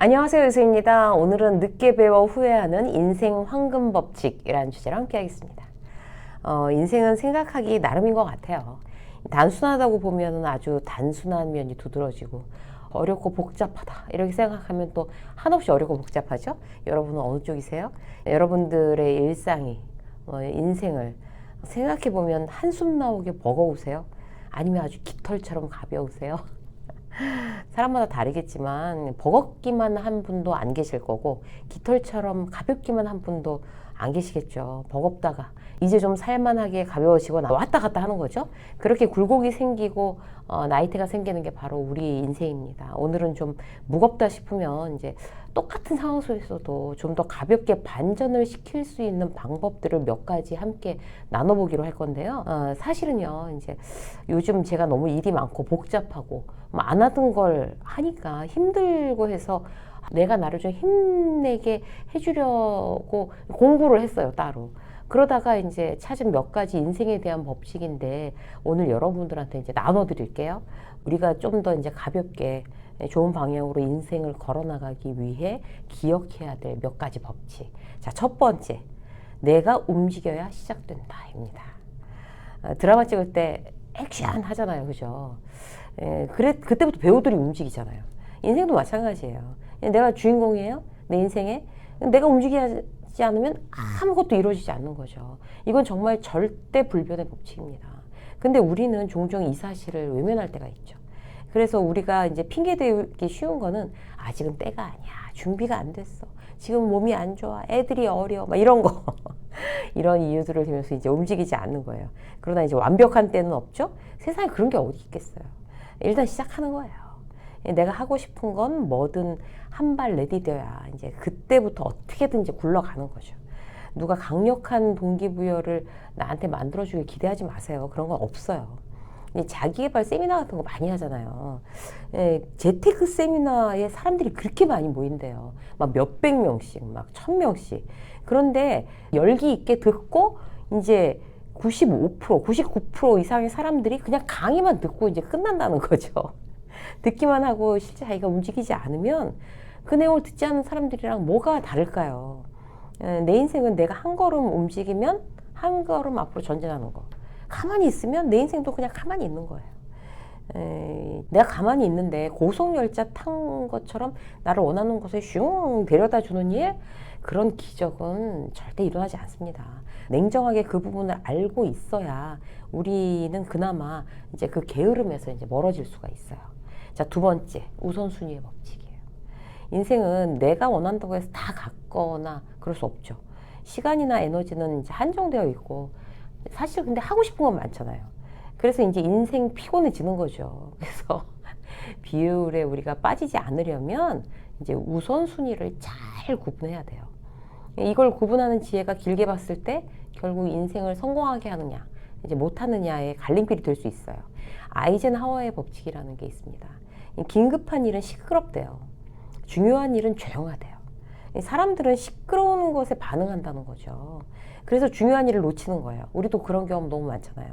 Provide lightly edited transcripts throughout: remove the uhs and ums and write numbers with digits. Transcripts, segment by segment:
안녕하세요, 유수입니다. 오늘은 늦게 배워 후회하는 인생 황금 법칙이라는 주제로 함께 하겠습니다. 인생은 생각하기 나름인 것 같아요. 단순하다고 보면 아주 단순한 면이 두드러지고 어렵고 복잡하다 이렇게 생각하면 또 한없이 어렵고 복잡하죠. 여러분은 어느 쪽이세요? 여러분들의 일상이 인생을 생각해 보면 한숨 나오게 버거우세요? 아니면 아주 깃털처럼 가벼우세요? 사람마다 다르겠지만 버겁기만 한 분도 안 계실 거고 깃털처럼 가볍기만 한 분도 안 계시겠죠. 버겁다가 이제 좀 살만하게 가벼워지고 왔다 갔다 하는 거죠. 그렇게 굴곡이 생기고 나이테가 생기는 게 바로 우리 인생입니다. 오늘은 좀 무겁다 싶으면 이제 똑같은 상황 속에서도 좀 더 가볍게 반전을 시킬 수 있는 방법들을 몇 가지 함께 나눠보기로 할 건데요. 사실은요, 이제 요즘 제가 너무 일이 많고 복잡하고 안 하던 걸 하니까 힘들고 해서 내가 나를 좀 힘내게 해주려고 공부를 했어요, 따로. 그러다가 이제 찾은 몇 가지 인생에 대한 법칙인데 오늘 여러분들한테 이제 나눠드릴게요. 우리가 좀 더 이제 가볍게 좋은 방향으로 인생을 걸어나가기 위해 기억해야 될 몇 가지 법칙. 자, 첫 번째. 내가 움직여야 시작된다입니다. 드라마 찍을 때 액션 하잖아요. 그죠? 그때부터 배우들이 움직이잖아요. 인생도 마찬가지예요. 내가 주인공이에요. 내 인생에. 내가 움직이지 않으면 아무것도 이루어지지 않는 거죠. 이건 정말 절대 불변의 법칙입니다. 근데 우리는 종종 이 사실을 외면할 때가 있죠. 그래서 우리가 이제 핑계 대기 쉬운 거는 지금 때가 아니야. 준비가 안 됐어. 지금 몸이 안 좋아. 애들이 어려. 막 이런 거. 이런 이유들을 들면서 이제 움직이지 않는 거예요. 그러나 이제 완벽한 때는 없죠? 세상에 그런 게 어디 있겠어요. 일단 시작하는 거예요. 내가 하고 싶은 건 뭐든 한 발 내디뎌야 이제 그때부터 어떻게든지 굴러가는 거죠. 누가 강력한 동기부여를 나한테 만들어주길 기대하지 마세요. 그런 건 없어요. 자기개발 세미나 같은 거 많이 하잖아요. 재테크 세미나에 사람들이 그렇게 많이 모인대요. 막 몇백 명씩, 막 1000명씩. 그런데 열기 있게 듣고 이제 95%, 99% 이상의 사람들이 그냥 강의만 듣고 이제 끝난다는 거죠. 듣기만 하고 실제 자기가 움직이지 않으면 그 내용을 듣지 않는 사람들이랑 뭐가 다를까요? 내 인생은 내가 한 걸음 움직이면 한 걸음 앞으로 전진하는 거. 가만히 있으면 내 인생도 그냥 가만히 있는 거예요. 내가 가만히 있는데 고속열차 탄 것처럼 나를 원하는 곳에 슝 데려다 주는 일, 그런 기적은 절대 일어나지 않습니다. 냉정하게 그 부분을 알고 있어야 우리는 그나마 이제 그 게으름에서 이제 멀어질 수가 있어요. 자, 두 번째, 우선순위의 법칙이에요. 인생은 내가 원한다고 해서 다 갖거나 그럴 수 없죠. 시간이나 에너지는 이제 한정되어 있고 사실 근데 하고 싶은 건 많잖아요. 그래서 이제 인생 피곤해지는 거죠. 그래서 비율에 우리가 빠지지 않으려면 이제 우선순위를 잘 구분해야 돼요. 이걸 구분하는 지혜가 길게 봤을 때 결국 인생을 성공하게 하느냐, 이제 못하느냐의 갈림길이 될 수 있어요. 아이젠하워의 법칙이라는 게 있습니다. 긴급한 일은 시끄럽대요. 중요한 일은 조용하대요. 사람들은 시끄러운 것에 반응한다는 거죠. 그래서 중요한 일을 놓치는 거예요. 우리도 그런 경험 너무 많잖아요.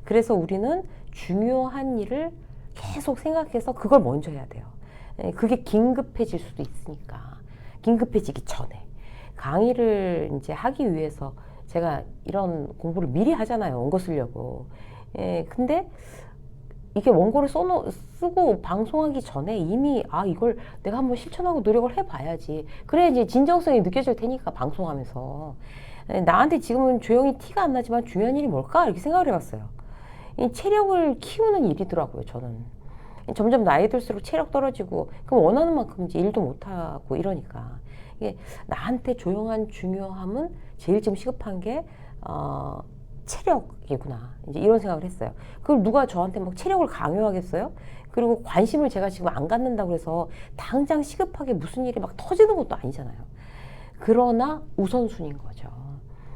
그래서 우리는 중요한 일을 계속 생각해서 그걸 먼저 해야 돼요. 그게 긴급해질 수도 있으니까. 긴급해지기 전에. 강의를 이제 하기 위해서 제가 이런 공부를 미리 하잖아요. 원고 쓰려고. 근데 이게 원고를 쓰고 방송하기 전에 이미 이걸 내가 한번 실천하고 노력을 해봐야지. 그래야 이제 진정성이 느껴질 테니까 방송하면서. 나한테 지금은 조용히 티가 안 나지만 중요한 일이 뭘까? 이렇게 생각을 해봤어요. 이 체력을 키우는 일이더라고요, 저는. 점점 나이 들수록 체력 떨어지고, 그럼 원하는 만큼 이제 일도 못하고 이러니까. 이게 나한테 조용한 중요함은 제일 지금 시급한 게, 체력이구나. 이제 이런 생각을 했어요. 그럼 누가 저한테 막 체력을 강요하겠어요? 그리고 관심을 제가 지금 안 갖는다고 해서 당장 시급하게 무슨 일이 막 터지는 것도 아니잖아요. 그러나 우선순위인 거죠.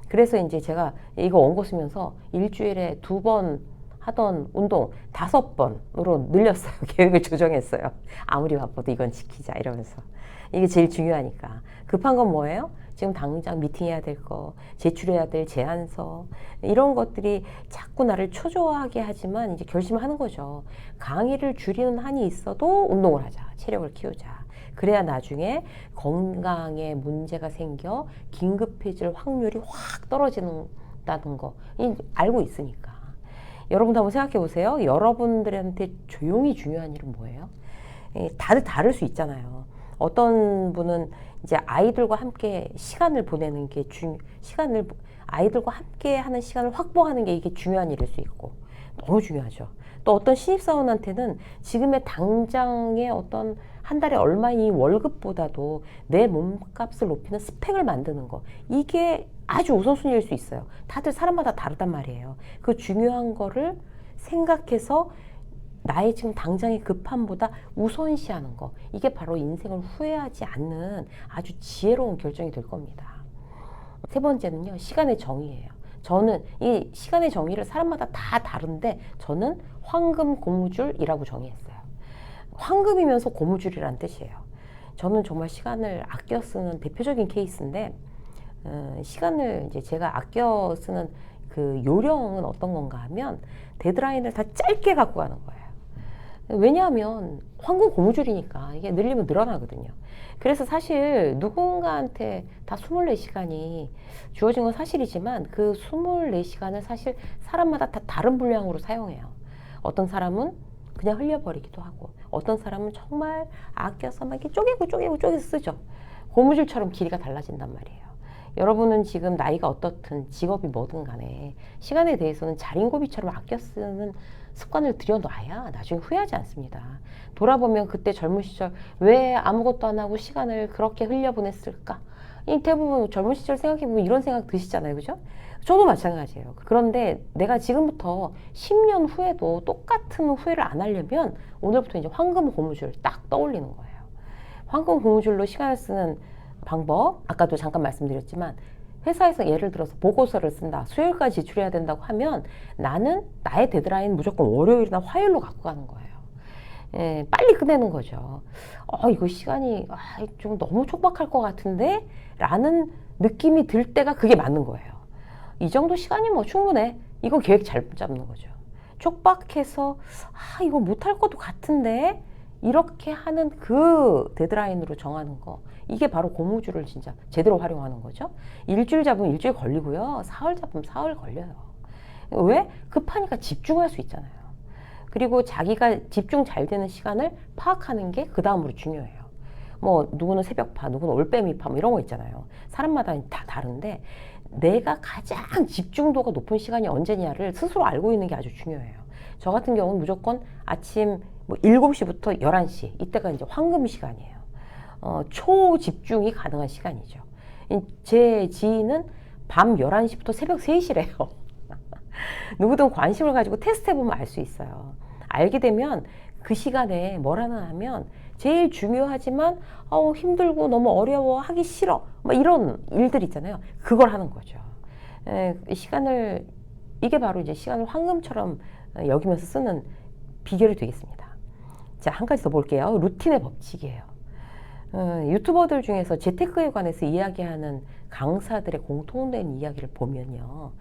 그래서 이제 제가 이거 원고 쓰면서 일주일에 2번 하던 운동 5번으로 늘렸어요. 계획을 조정했어요. 아무리 바빠도 이건 지키자 이러면서. 이게 제일 중요하니까. 급한 건 뭐예요? 지금 당장 미팅해야 될 거, 제출해야 될 제안서, 이런 것들이 자꾸 나를 초조하게 하지만 이제 결심하는 거죠. 강의를 줄이는 한이 있어도 운동을 하자. 체력을 키우자. 그래야 나중에 건강에 문제가 생겨 긴급해질 확률이 확 떨어진다는 거 알고 있으니까. 여러분도 한번 생각해 보세요. 여러분들한테 조용히 중요한 일은 뭐예요? 다들 다를 수 있잖아요. 어떤 분은 이제 아이들과 함께 시간을 보내는 게 아이들과 함께 하는 시간을 확보하는 게 이게 중요한 일일 수 있고, 너무 중요하죠. 또 어떤 신입사원한테는 지금의 당장의 어떤 한 달에 얼마인 이 월급보다도 내 몸값을 높이는 스펙을 만드는 거, 이게 아주 우선순위일 수 있어요. 다들 사람마다 다르단 말이에요. 그 중요한 거를 생각해서 나의 지금 당장의 급함보다 우선시하는 거, 이게 바로 인생을 후회하지 않는 아주 지혜로운 결정이 될 겁니다. 세 번째는요, 시간의 정의예요. 저는 이 시간의 정의를 사람마다 다 다른데 저는 황금 고무줄이라고 정의했어요. 황금이면서 고무줄이라는 뜻이에요. 저는 정말 시간을 아껴 쓰는 대표적인 케이스인데, 시간을 이제 제가 아껴 쓰는 그 요령은 어떤 건가 하면 데드라인을 다 짧게 갖고 가는 거예요. 왜냐하면 황금 고무줄이니까 이게 늘리면 늘어나거든요. 그래서 사실 누군가한테 다 24시간이 주어진 건 사실이지만 그 24시간을 사실 사람마다 다 다른 분량으로 사용해요. 어떤 사람은 그냥 흘려버리기도 하고, 어떤 사람은 정말 아껴서 막 이렇게 쪼개서 쓰죠. 고무줄처럼 길이가 달라진단 말이에요. 여러분은 지금 나이가 어떻든 직업이 뭐든 간에 시간에 대해서는 자린고비처럼 아껴 쓰는 습관을 들여놔야 나중에 후회하지 않습니다. 돌아보면 그때 젊은 시절 왜 아무것도 안 하고 시간을 그렇게 흘려보냈을까? 대부분 젊은 시절 생각해보면 이런 생각 드시잖아요. 그죠? 저도 마찬가지예요. 그런데 내가 지금부터 10년 후에도 똑같은 후회를 안 하려면 오늘부터 이제 황금 고무줄 딱 떠올리는 거예요. 황금 고무줄로 시간을 쓰는 방법, 아까도 잠깐 말씀드렸지만 회사에서 예를 들어서 보고서를 쓴다, 수요일까지 제출해야 된다고 하면 나는 나의 데드라인 무조건 월요일이나 화요일로 갖고 가는 거예요. 빨리 끝내는 거죠. 이거 시간이 좀 너무 촉박할 것 같은데? 라는 느낌이 들 때가 그게 맞는 거예요. 이 정도 시간이 뭐 충분해. 이거 계획 잘 잡는 거죠. 촉박해서 이거 못할 것도 같은데? 이렇게 하는 그 데드라인으로 정하는 거, 이게 바로 고무줄을 진짜 제대로 활용하는 거죠. 일주일 잡으면 일주일 걸리고요. 사흘 잡으면 사흘 걸려요. 왜? 급하니까 집중할 수 있잖아요. 그리고 자기가 집중 잘 되는 시간을 파악하는 게 그 다음으로 중요해요. 뭐 누구는 새벽파, 누구는 올빼미파 뭐 이런 거 있잖아요. 사람마다 다 다른데 내가 가장 집중도가 높은 시간이 언제냐를 스스로 알고 있는 게 아주 중요해요. 저 같은 경우는 무조건 아침 7시부터 11시, 이때가 이제 황금 시간이에요. 초집중이 가능한 시간이죠. 제 지인은 밤 11시부터 새벽 3시래요. 누구든 관심을 가지고 테스트해보면 알 수 있어요. 알게 되면 그 시간에 뭘 하나 하면 제일 중요하지만 힘들고 너무 어려워, 하기 싫어, 막 이런 일들 있잖아요. 그걸 하는 거죠. 이게 바로 이제 시간을 황금처럼 여기면서 쓰는 비결이 되겠습니다. 자, 한 가지 더 볼게요. 루틴의 법칙이에요. 유튜버들 중에서 재테크에 관해서 이야기하는 강사들의 공통된 이야기를 보면요,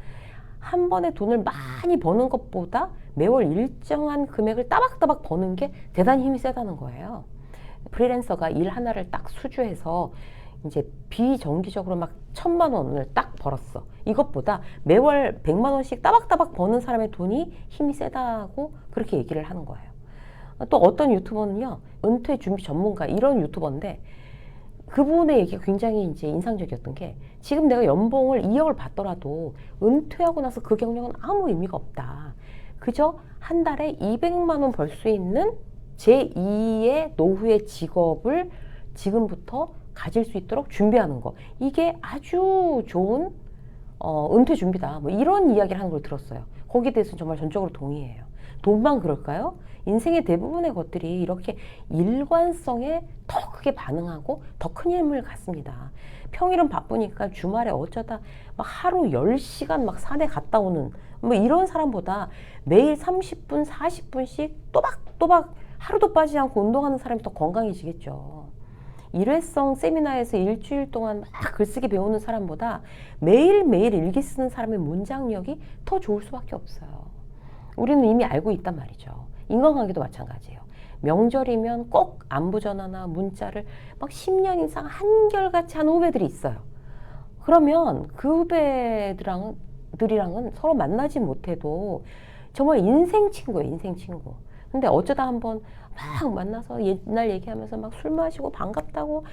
한 번에 돈을 많이 버는 것보다 매월 일정한 금액을 따박따박 버는 게 대단히 힘이 세다는 거예요. 프리랜서가 일 하나를 딱 수주해서 이제 비정기적으로 막 1,000만 원을 딱 벌었어. 이것보다 매월 100만 원씩 따박따박 버는 사람의 돈이 힘이 세다고 그렇게 얘기를 하는 거예요. 또 어떤 유튜버는요, 은퇴 준비 전문가, 이런 유튜버인데 그분의 얘기가 굉장히 이제 인상적이었던 게, 지금 내가 연봉을 2억을 받더라도 은퇴하고 나서 그 경력은 아무 의미가 없다. 그저 한 달에 200만 원 벌 수 있는 제2의 노후의 직업을 지금부터 가질 수 있도록 준비하는 거, 이게 아주 좋은 은퇴 준비다. 뭐 이런 이야기를 하는 걸 들었어요. 거기에 대해서는 정말 전적으로 동의해요. 돈만 그럴까요? 인생의 대부분의 것들이 이렇게 일관성에 더 크게 반응하고 더 큰 힘을 갖습니다. 평일은 바쁘니까 주말에 어쩌다 막 하루 10시간 막 산에 갔다 오는 뭐 이런 사람보다 매일 30분, 40분씩 또박또박 하루도 빠지지 않고 운동하는 사람이 더 건강해지겠죠. 일회성 세미나에서 일주일 동안 막 글쓰기 배우는 사람보다 매일매일 일기 쓰는 사람의 문장력이 더 좋을 수밖에 없어요. 우리는 이미 알고 있단 말이죠. 인간관계도 마찬가지예요. 명절이면 꼭 안부 전화나 문자를 막 10년 이상 한결같이 하는 후배들이 있어요. 그러면 그 후배들이랑은 서로 만나지 못해도 정말 인생 친구예요, 인생 친구. 근데 어쩌다 한번 막 만나서 옛날 얘기하면서 막 술 마시고 반갑다고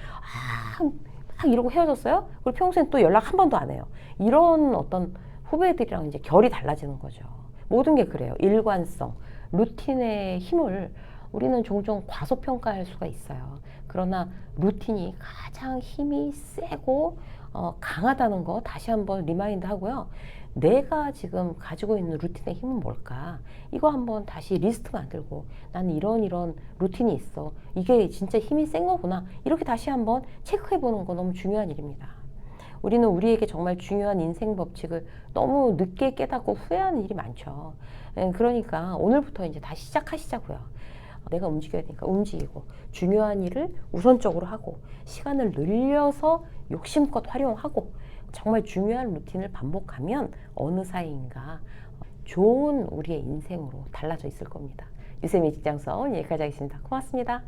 막 이러고 헤어졌어요. 그리고 평소엔 또 연락 한 번도 안 해요. 이런 어떤 후배들이랑 이제 결이 달라지는 거죠. 모든 게 그래요. 일관성, 루틴의 힘을 우리는 종종 과소평가할 수가 있어요. 그러나 루틴이 가장 힘이 세고 강하다는 거 다시 한번 리마인드 하고요. 내가 지금 가지고 있는 루틴의 힘은 뭘까? 이거 한번 다시 리스트 만들고 나는 이런 루틴이 있어. 이게 진짜 힘이 센 거구나. 이렇게 다시 한번 체크해 보는 거 너무 중요한 일입니다. 우리는 우리에게 정말 중요한 인생 법칙을 너무 늦게 깨닫고 후회하는 일이 많죠. 그러니까 오늘부터 이제 다시 시작하시자고요. 내가 움직여야 되니까 움직이고 중요한 일을 우선적으로 하고 시간을 늘려서 욕심껏 활용하고 정말 중요한 루틴을 반복하면 어느 사이인가 좋은 우리의 인생으로 달라져 있을 겁니다. 유쌤의 직장선 여기까지 하겠습니다. 고맙습니다.